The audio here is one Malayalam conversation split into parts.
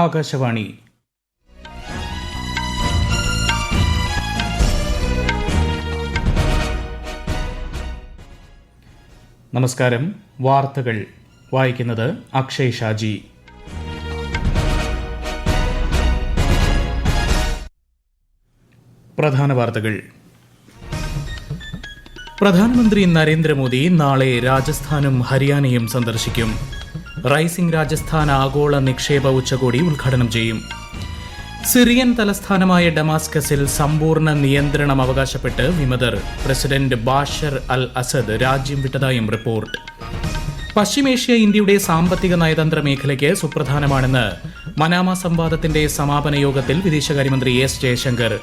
ആകാശവാണി. നമസ്കാരം. വാർത്തകൾ വായിക്കുന്നത് അക്ഷയ് ഷാജി. പ്രധാന വാർത്തകൾ. പ്രധാനമന്ത്രി നരേന്ദ്രമോദി നാളെ രാജസ്ഥാനും ഹരിയാനയും സന്ദർശിക്കും. റൈസിംഗ് രാജസ്ഥാൻ ആഗോള നിക്ഷേപ ഉച്ചകോടി ഉദ്ഘാടനം ചെയ്യും. സിറിയൻ തലസ്ഥാനമായ ഡമാസ്കസിൽ സമ്പൂർണ്ണ നിയന്ത്രണം അവകാശപ്പെട്ട് വിമതർ. പ്രസിഡന്റ് ബാഷർ അൽ അസദ് രാജ്യം വിട്ടതായും റിപ്പോർട്ട്. പശ്ചിമേഷ്യ ഇന്ത്യയുടെ സാമ്പത്തിക നയതന്ത്ര മേഖലയ്ക്ക് സുപ്രധാനമാണെന്ന് മനാമ സംവാദത്തിന്റെ സമാപന യോഗത്തിൽ വിദേശകാര്യമന്ത്രി എസ് ജയശങ്കർ.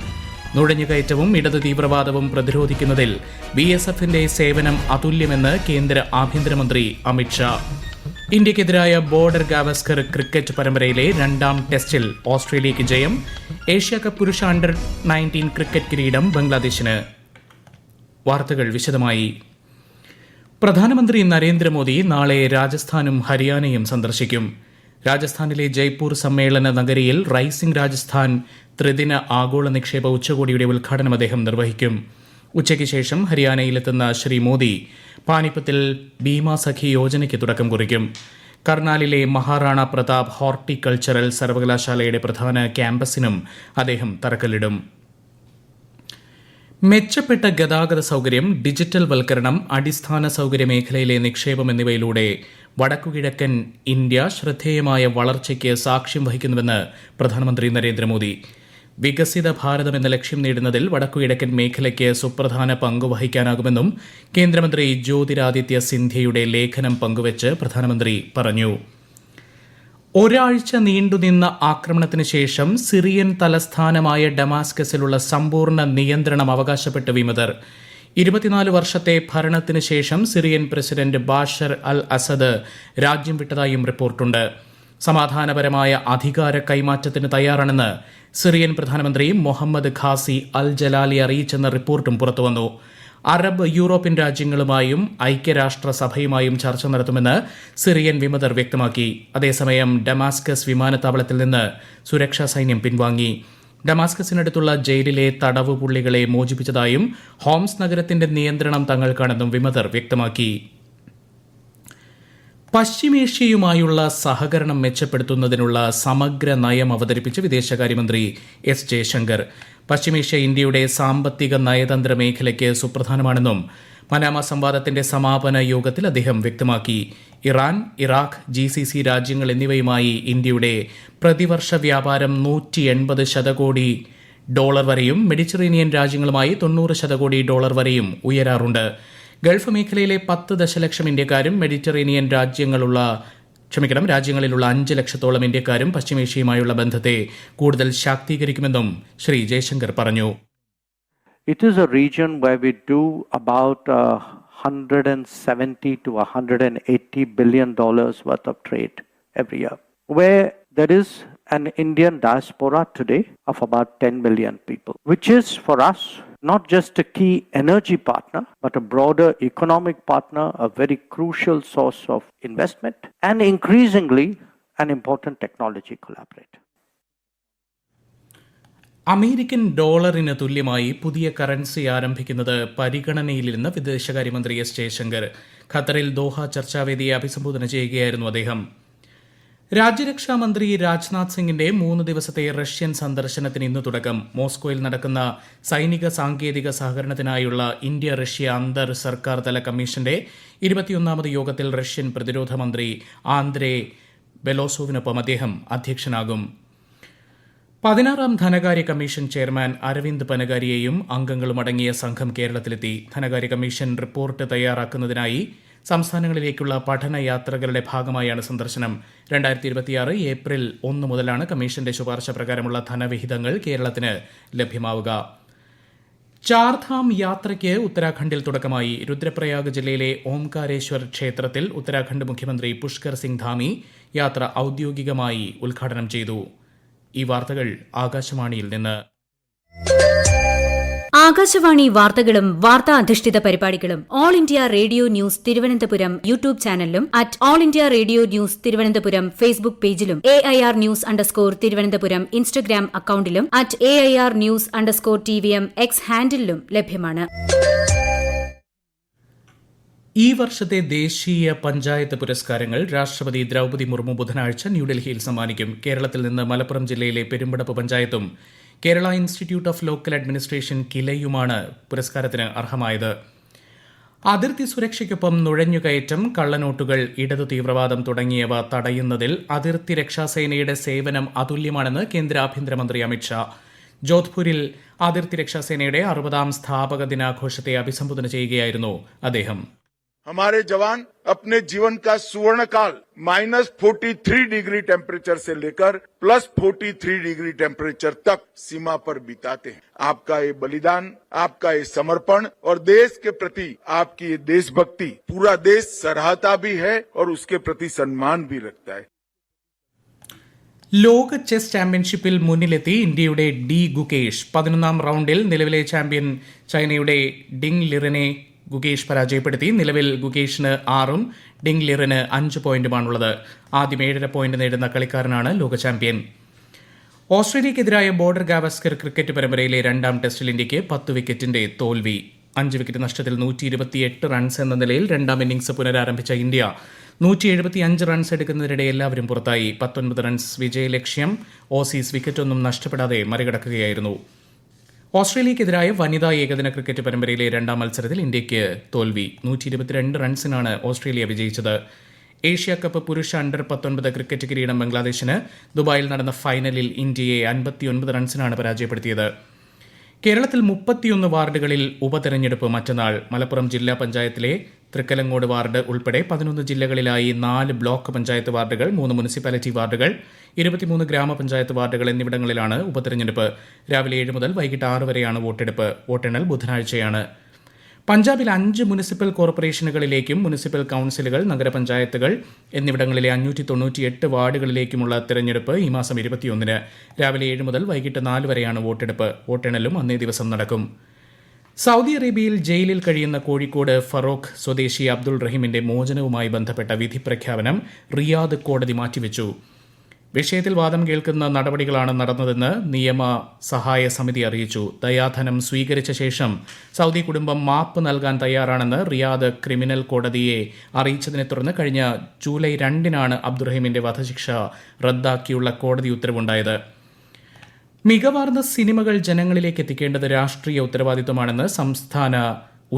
നുഴഞ്ഞുകയറ്റവും ഇടത് തീവ്രവാദവും പ്രതിരോധിക്കുന്നതിൽ BSFന്റെ സേവനം അതുല്യമെന്ന് കേന്ദ്ര ആഭ്യന്തരമന്ത്രി അമിത്ഷാ. ഇന്ത്യക്കെതിരായ ബോർഡർ ഗാവസ്കർ ക്രിക്കറ്റ് പരമ്പരയിലെ രണ്ടാം ടെസ്റ്റിൽ ഓസ്ട്രേലിയയ്ക്ക് ജയം. ഏഷ്യാകപ്പ് പുരുഷ അണ്ടർ-19 ക്രിക്കറ്റ് കിരീടം ബംഗ്ലാദേശിന്. വാർത്തകൾ വിശദമായി. പ്രധാനമന്ത്രി നരേന്ദ്രമോദി നാളെ രാജസ്ഥാനും ഹരിയാനയും സന്ദർശിക്കും. രാജസ്ഥാനിലെ ജയ്പൂർ സമ്മേളന നഗരിയിൽ റൈസിംഗ് രാജസ്ഥാൻ ത്രിദിന ആഗോള നിക്ഷേപ ഉച്ചകോടിയുടെ ഉദ്ഘാടനം അദ്ദേഹം നിർവഹിക്കും. ഉച്ചയ്ക്ക് ശേഷം ഹരിയാനയിലെത്തുന്ന ശ്രീ മോദി പാനിപ്പത്തിൽ ഭീമാ സഖി യോജനയ്ക്ക് തുടക്കം കുറിക്കും. കർണാലിലെ മഹാറാണ പ്രതാപ് ഹോർട്ടിക്കൾച്ചറൽ സർവകലാശാലയുടെ പ്രധാന ക്യാമ്പസിനും അദ്ദേഹം തറക്കല്ലിടും. മെച്ചപ്പെട്ട ഗതാഗത സൌകര്യം, ഡിജിറ്റൽ വൽക്കരണം, അടിസ്ഥാന സൌകര്യ മേഖലയിലെ നിക്ഷേപം എന്നിവയിലൂടെ വടക്കുകിഴക്കൻ ഇന്ത്യ ശ്രദ്ധേയമായ വളർച്ചയ്ക്ക് സാക്ഷ്യം വഹിക്കുന്നുവെന്ന് പ്രധാനമന്ത്രി നരേന്ദ്രമോദി. വികസിത ഭാരതം എന്ന ലക്ഷ്യം നേടുന്നതിൽ വടക്കുകിഴക്കൻ മേഖലയ്ക്ക് സുപ്രധാന പങ്ക് വഹിക്കാനാകുമെന്നും കേന്ദ്രമന്ത്രി ജ്യോതിരാദിത്യ സിന്ധ്യയുടെ ലേഖനം പങ്കുവച്ച് പ്രധാനമന്ത്രി പറഞ്ഞു. ഒരാഴ്ച നീണ്ടുനിന്ന ആക്രമണത്തിന് ശേഷം സിറിയൻ തലസ്ഥാനമായ ഡമാസ്കസിലുള്ള സമ്പൂർണ്ണ നിയന്ത്രണം അവകാശപ്പെട്ട് വിമതർ. 24 വർഷത്തെ ഭരണത്തിന് ശേഷം Syrian president Bashar al Assad രാജ്യം വിട്ടതായും റിപ്പോർട്ടുണ്ട്. സമാധാനപരമായ അധികാര കൈമാറ്റത്തിന് തയ്യാറാണെന്ന് സിറിയൻ പ്രധാനമന്ത്രി മുഹമ്മദ് ഖാസി അൽ ജലാലി അറിയിച്ചെന്ന റിപ്പോർട്ടും പുറത്തുവന്നു. അറബ് യൂറോപ്യൻ രാജ്യങ്ങളുമായും ഐക്യരാഷ്ട്രസഭയുമായും ചർച്ച നടത്തുമെന്ന് സിറിയൻ വിമതർ വ്യക്തമാക്കി. അതേസമയം ഡമാസ്കസ് വിമാനത്താവളത്തിൽ നിന്ന് സുരക്ഷാ സൈന്യം പിൻവാങ്ങി. ഡമാസ്കസിനടുത്തുള്ള ജയിലിലെ തടവുപുള്ളികളെ മോചിപ്പിച്ചതായും ഹോംസ് നഗരത്തിന്റെ നിയന്ത്രണം തങ്ങൾക്കാണെന്നും വിമതർ വ്യക്തമാക്കി. പശ്ചിമേഷ്യയുമായുള്ള സഹകരണം മെച്ചപ്പെടുത്തുന്നതിനുള്ള സമഗ്ര നയം അവതരിപ്പിച്ച് വിദേശകാര്യമന്ത്രി എസ് ജയശങ്കർ. പശ്ചിമേഷ്യ ഇന്ത്യയുടെ സാമ്പത്തിക നയതന്ത്ര മേഖലയ്ക്ക് സുപ്രധാനമാണെന്നും മനാമ സംവാദത്തിന്റെ സമാപന യോഗത്തിൽ അദ്ദേഹം വ്യക്തമാക്കി. ഇറാൻ, ഇറാഖ്, GCC രാജ്യങ്ങൾ എന്നിവയുമായി ഇന്ത്യയുടെ പ്രതിവർഷ വ്യാപാരം $180 ശതകോടി വരെയും മെഡിറ്ററേനിയൻ രാജ്യങ്ങളുമായി $90 ശതകോടി വരെയും ഉയരാറുണ്ട്. ഗൾഫ് മേഖലയിലെ 10 ദശലക്ഷം ഇന്ത്യക്കാരും മെഡിറ്ററേനിയൻ രാജ്യങ്ങളിലുള്ള 5 ലക്ഷത്തോളം ഇന്ത്യക്കാരും പശ്ചിമേഷ്യയുമായുള്ള ബന്ധത്തെ കൂടുതൽ ശാക്തീകരിക്കുമെന്നും ശ്രീ ജയശങ്കർ പറഞ്ഞു. It is a region where we do about $170 to $180 billion worth of trade every year, where there is an Indian diaspora today of about 10 million people, which is for us not just a key energy partner, but a broader economic partner, a very crucial source of investment, and increasingly an important technology collaborator. American ഡോളറിന് തുല്യമായി പുതിയ കറൻസി ആരംഭിക്കുന്നത് പരിഗണനയിലിരുന്ന് വിദേശകാര്യമന്ത്രി എസ് ജയശങ്കർ. ഖത്തറിൽ ദോഹ ചർച്ചാവേദിയെ അഭിസംബോധന ചെയ്യുകയായിരുന്നു അദ്ദേഹം. രാജ്യരക്ഷാ മന്ത്രി രാജ്നാഥ് സിംഗിന്റെ 3 ദിവസത്തെ റഷ്യൻ സന്ദർശനത്തിന് ഇന്ന് തുടക്കം. മോസ്കോയിൽ നടക്കുന്ന സൈനിക സാങ്കേതിക സഹകരണത്തിനായുള്ള ഇന്ത്യ റഷ്യ അന്തർ സർക്കാർ തല കമ്മീഷന്റെ 21ാമത് യോഗത്തിൽ റഷ്യൻ പ്രതിരോധ മന്ത്രി ആന്ദ്രേ ബെലോസോവിനൊപ്പം അദ്ദേഹം അധ്യക്ഷനാകും. 16ാം ധനകാര്യ കമ്മീഷൻ ചെയർമാൻ അരവിന്ദ് പനഗാരിയെയും അംഗങ്ങളുമടങ്ങിയ സംഘം കേരളത്തിലെത്തി. ധനകാര്യ കമ്മീഷൻ റിപ്പോർട്ട് തയ്യാറാക്കുന്നതിനായി സംസ്ഥാനങ്ങളിലേക്കുള്ള പഠനയാത്രകളുടെ ഭാഗമായാണ് സന്ദർശനം. 2026 ഏപ്രിൽ 1 മുതലാണ് കമ്മീഷന്റെ ശുപാർശ പ്രകാരമുള്ള ധനവിഹിതങ്ങൾ കേരളത്തിന് ലഭ്യമാവുക. ചാർധാം യാത്രയ്ക്ക് ഉത്തരാഖണ്ഡിൽ തുടക്കമായി. രുദ്രപ്രയാഗ് ജില്ലയിലെ ഓംകാരേശ്വർ ക്ഷേത്രത്തിൽ ഉത്തരാഖണ്ഡ് മുഖ്യമന്ത്രി പുഷ്കർ സിംഗ് ധാമി യാത്ര ഔദ്യോഗികമായി ഉദ്ഘാടനം ചെയ്തു. ഈ വാർത്തകൾ ആകാശവാണിയിൽ നിന്ന്. ആകാശവാണി വാർത്തകളും വാർത്താ അധിഷ്ഠിത പരിപാടികളും all India radio news Thiruvananthapuram YouTube ചാനലിലും at all India radio news Thiruvananthapuram Facebook പേജിലും AIR ന്യൂസ് _ തിരുവനന്തപുരം ഇൻസ്റ്റഗ്രാം അക്കൌണ്ടിലും at AIR news _ TVM X ഹാൻഡിലും ലഭ്യമാണ്. ഈ വർഷത്തെ ദേശീയ പഞ്ചായത്ത് പുരസ്കാരങ്ങൾ രാഷ്ട്രപതി ദ്രൌപദി മുർമു ബുധനാഴ്ച ന്യൂഡൽഹിയിൽ സമ്മാനിക്കും. കേരളത്തിൽ നിന്ന് മലപ്പുറം ജില്ലയിലെ പെരുമ്പടപ്പ് പഞ്ചായത്തും Kerala institute of local administration കിലയുമാണ് പുരസ്കാരത്തിന് അർഹമായത്. അതിർത്തി സുരക്ഷയ്ക്കൊപ്പം നുഴഞ്ഞുകയറ്റം, കള്ളനോട്ടുകൾ, ഇടതു തീവ്രവാദം തുടങ്ങിയവ തടയുന്നതിൽ അതിർത്തി രക്ഷാസേനയുടെ സേവനം അതുല്യമാണെന്ന് കേന്ദ്ര ആഭ്യന്തരമന്ത്രി അമിത്ഷാ. ജോധ്പൂരിൽ അതിർത്തി രക്ഷാസേനയുടെ 60ാം സ്ഥാപക ദിനാഘോഷത്തെ അഭിസംബോധന ചെയ്യുകയായിരുന്നു അദ്ദേഹം. हमारे जवान अपने जीवन का सुवर्ण काल -43 डिग्री टेम्परेचर से लेकर +43 डिग्री टेम्परेचर तक सीमा पर बिताते हैं. आपका ये बलिदान, आपका ये समर्पण और देश के प्रति आपकी ये देशभक्ति पूरा देश सराहता भी है और उसके प्रति सम्मान भी रखता है. ലോക ചെസ് ചാമ്പ്യൻഷിപ്പിൽ മുന്നിലെത്തി ഇന്ത്യയുടെ ഡി ഗുകേഷ്. 11ാം റൌണ്ടിൽ നിലവിലെ ചാമ്പ്യൻ ചൈനയുടെ ഡിങ് ലിറിനെ ഗുകേഷ് പരാജയപ്പെടുത്തി. നിലവിൽ ഗുകേഷിന് 6ഉം ഡിങ് ലിറിന് 5 പോയിന്റുമാണുള്ളത്. ആദ്യം 7.5 പോയിന്റ് നേടുന്ന കളിക്കാരനാണ് ലോക ചാമ്പ്യൻ. ഓസ്ട്രേലിയക്കെതിരായ ബോർഡർ ഗാവസ്കർ ക്രിക്കറ്റ് പരമ്പരയിലെ 2ാം ടെസ്റ്റിൽ ഇന്ത്യയ്ക്ക് 10 വിക്കറ്റിന്റെ തോൽവി. 5 വിക്കറ്റ് നഷ്ടത്തിൽ 128 റൺസ് എന്ന നിലയിൽ 2ാം ഇന്നിംഗ്സ് പുനരാരംഭിച്ച ഇന്ത്യ 175 റൺസ് എടുക്കുന്നതിനിടെ എല്ലാവരും പുറത്തായി. 19 റൺസ് വിജയലക്ഷ്യം ഓസീസ് വിക്കറ്റൊന്നും നഷ്ടപ്പെടാതെ മറികടക്കുകയായിരുന്നു. ഓസ്ട്രേലിയക്കെതിരായ വനിതാ ഏകദിന ക്രിക്കറ്റ് പരമ്പരയിലെ 2ാം മത്സരത്തിൽ ഇന്ത്യയ്ക്ക് തോൽവി. 122 റൺസിനാണ് ഓസ്ട്രേലിയ വിജയിച്ചത്. ഏഷ്യ കപ്പ് പുരുഷ അണ്ടർ-19 ക്രിക്കറ്റ് കിരീടം ബംഗ്ലാദേശിന് ദുബായിൽ നടന്ന ഫൈനലിൽ ഇന്ത്യയെ 59 റൺസിനാണ് പരാജയപ്പെടുത്തിയത്. കേരളത്തിൽ 31 വാർഡുകളിൽ ഉപതെരഞ്ഞെടുപ്പ് മറ്റന്നാൾ. മലപ്പുറം ജില്ലാ പഞ്ചായത്തിലെ തൃക്കലങ്ങോട് വാർഡ് ഉൾപ്പെടെ 11 ജില്ലകളിലായി 4 ബ്ലോക്ക് പഞ്ചായത്ത് വാർഡുകൾ, 3 മുനിസിപ്പാലിറ്റി വാർഡുകൾ, 23 ഗ്രാമപഞ്ചായത്ത് വാർഡുകൾ എന്നിവിടങ്ങളിലാണ് ഉപതെരഞ്ഞെടുപ്പ്. രാവിലെ 7 മുതൽ വൈകിട്ട് 6 വരെയാണ് വോട്ടെടുപ്പ്. വോട്ടെണ്ണൽ ബുധനാഴ്ചയാണ്. പഞ്ചാബിൽ 5 മുനിസിപ്പൽ കോർപ്പറേഷനുകളിലേക്കും മുനിസിപ്പൽ കൌൺസിലുകൾ, നഗരപഞ്ചായത്തുകൾ എന്നിവിടങ്ങളിലെ 598 വാർഡുകളിലേക്കുമുള്ള തെരഞ്ഞെടുപ്പ് ഈ മാസം 21-ന് രാവിലെ 7 മുതൽ വൈകിട്ട് 4 വരെയാണ് വോട്ടെടുപ്പ്. വോട്ടെണ്ണലും അന്നേ ദിവസം നടക്കും. സൗദി അറേബ്യയിൽ ജയിലിൽ കഴിയുന്ന കോഴിക്കോട് ഫറോക്ക് സ്വദേശി അബ്ദുൾ റഹീമിന്റെ മോചനവുമായി ബന്ധപ്പെട്ട വിധി പ്രഖ്യാപനം റിയാദ് കോടതി മാറ്റിവെച്ചു. വിഷയത്തിൽ വാദം കേൾക്കുന്ന നടപടികളാണ് നടന്നതെന്ന് നിയമ സഹായ സമിതി അറിയിച്ചു. ദയാധനം സ്വീകരിച്ച ശേഷം സൗദി കുടുംബം മാപ്പ് നൽകാൻ തയ്യാറാണെന്ന് റിയാദ് ക്രിമിനൽ കോടതിയെ അറിയിച്ചതിനെ തുടർന്ന് കഴിഞ്ഞ ജൂലൈ 2-നാണ് അബ്ദുറഹീമിന്റെ വധശിക്ഷ റദ്ദാക്കിയുള്ള കോടതി ഉത്തരവുണ്ടായത്. മികവാർന്ന സിനിമകൾ ജനങ്ങളിലേക്ക് എത്തിക്കേണ്ടത് രാഷ്ട്രീയ ഉത്തരവാദിത്വമാണെന്ന് സംസ്ഥാന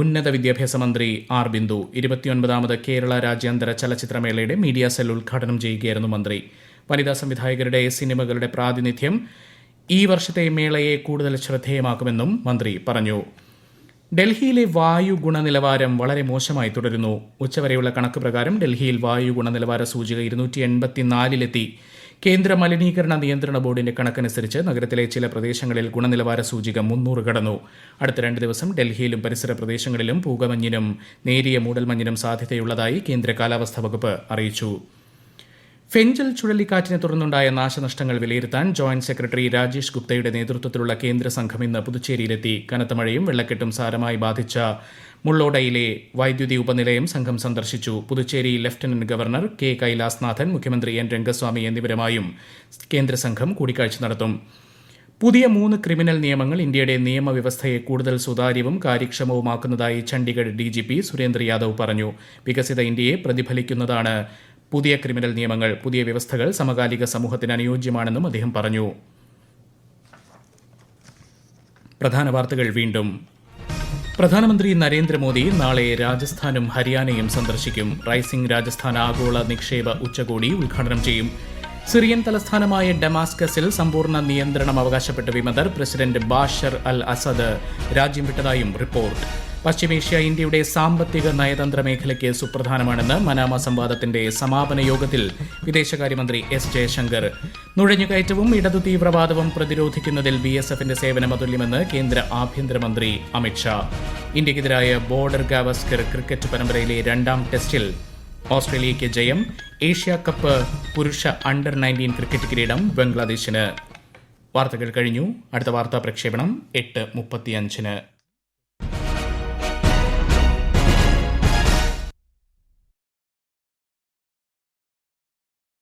ഉന്നത വിദ്യാഭ്യാസ മന്ത്രി ആർ ബിന്ദു. 29ാമത് കേരള രാജ്യാന്തര ചലച്ചിത്രമേളയുടെ മീഡിയ സെൽ ഉദ്ഘാടനം ചെയ്യുകയായിരുന്നു മന്ത്രി. വനിതാ സംവിധായകരുടെ സിനിമകളുടെ പ്രാതിനിധ്യം ഈ വർഷത്തെ മേളയെ കൂടുതൽ ശ്രദ്ധേയമാക്കുമെന്നും മന്ത്രി പറഞ്ഞു. ഡൽഹിയിലെ വായു ഗുണനിലവാരം വളരെ മോശമായി തുടരുന്നു. ഉച്ചവരെയുള്ള കണക്ക് പ്രകാരം ഡൽഹിയിൽ വായു ഗുണനിലവാര സൂചിക 284-ലെത്തി. കേന്ദ്ര മലിനീകരണ നിയന്ത്രണ ബോർഡിന്റെ കണക്കനുസരിച്ച് നഗരത്തിലെ ചില പ്രദേശങ്ങളിൽ ഗുണനിലവാര സൂചിക 300 കടന്നു. അടുത്ത 2 ദിവസം ഡൽഹിയിലും പരിസര പ്രദേശങ്ങളിലും പൂകമഞ്ഞിനും നേരിയ മൂടൽമഞ്ഞിനും സാധ്യതയുള്ളതായി കേന്ദ്ര കാലാവസ്ഥാ വകുപ്പ് അറിയിച്ചു. ഫെഞ്ചൽ ചുഴലിക്കാറ്റിനെ തുടർന്നുണ്ടായ നാശനഷ്ടങ്ങൾ വിലയിരുത്താൻ ജോയിന്റ് സെക്രട്ടറി രാജേഷ് ഗുപ്തയുടെ നേതൃത്വത്തിലുള്ള കേന്ദ്ര സംഘം ഇന്ന് പുതുച്ചേരിയിലെത്തി. കനത്ത മഴയും വെള്ളക്കെട്ടും സാരമായി ബാധിച്ച മുള്ളോഡയിലെ വൈദ്യുതി ഉപനിലയം സംഘം സന്ദർശിച്ചു. Puducherry lieutenant governor K Kailashnathan, മുഖ്യമന്ത്രി എൻ രംഗസ്വാമി എന്നിവരുമായും കേന്ദ്ര സംഘം കൂടിക്കാഴ്ച നടത്തും. പുതിയ 3 ക്രിമിനൽ നിയമങ്ങൾ ഇന്ത്യയുടെ നിയമവ്യവസ്ഥയെ കൂടുതൽ സുതാര്യവും കാര്യക്ഷമവുമാക്കുന്നതായി ചണ്ഡീഗഡ് DGP സുരേന്ദ്ര യാദവ് പറഞ്ഞു. വികസിത ഇന്ത്യയെ പ്രതിഫലിക്കുന്നതാണ് പുതിയ ക്രിമിനൽ നിയമങ്ങൾ. പുതിയ വ്യവസ്ഥകൾ സമകാലിക സമൂഹത്തിന് അനുയോജ്യമാണെന്നും അദ്ദേഹം പറഞ്ഞു. പ്രധാന വാർത്തകൾ വീണ്ടും. പ്രധാനമന്ത്രി നരേന്ദ്രമോദി നാളെ രാജസ്ഥാനും ഹരിയാനയും സന്ദർശിക്കും. റൈസിംഗ് രാജസ്ഥാൻ ആഗോള നിക്ഷേപ ഉച്ചകോടി ഉദ്ഘാടനം ചെയ്യും. സിറിയൻ തലസ്ഥാനമായ ഡമാസ്കസിൽ സമ്പൂർണ്ണ നിയന്ത്രണം അവകാശപ്പെട്ട വിമതർ പ്രസിഡന്റ് ബാഷർ അൽ അസദ് രാജ്യം വിട്ടതായും റിപ്പോർട്ട്. പശ്ചിമേഷ്യ ഇന്ത്യയുടെ സാമ്പത്തിക നയതന്ത്ര മേഖലയ്ക്ക് സുപ്രധാനമാണെന്ന് മനാമ സംവാദത്തിന്റെ സമാപന യോഗത്തിൽ വിദേശകാര്യമന്ത്രി എസ് ജയശങ്കർ. നുഴഞ്ഞുകയറ്റവും ഇടതു തീവ്രവാദവും പ്രതിരോധിക്കുന്നതിൽ BSFന്റെ സേവനം അതുല്യമെന്ന് കേന്ദ്ര ആഭ്യന്തരമന്ത്രി അമിത്ഷാ. ഇന്ത്യക്കെതിരായ ബോർഡർ ഗാവസ്കർ ക്രിക്കറ്റ് പരമ്പരയിലെ 2ാം ടെസ്റ്റിൽ ഓസ്ട്രേലിയയ്ക്ക് ജയം. ഏഷ്യ കപ്പ് പുരുഷ അണ്ടർ-19 ക്രിക്കറ്റ് കിരീടം ബംഗ്ലാദേശിന്. വാർത്തകൾ കഴിഞ്ഞു. അടുത്ത വാർത്താ പ്രക്ഷേപണം 8:35.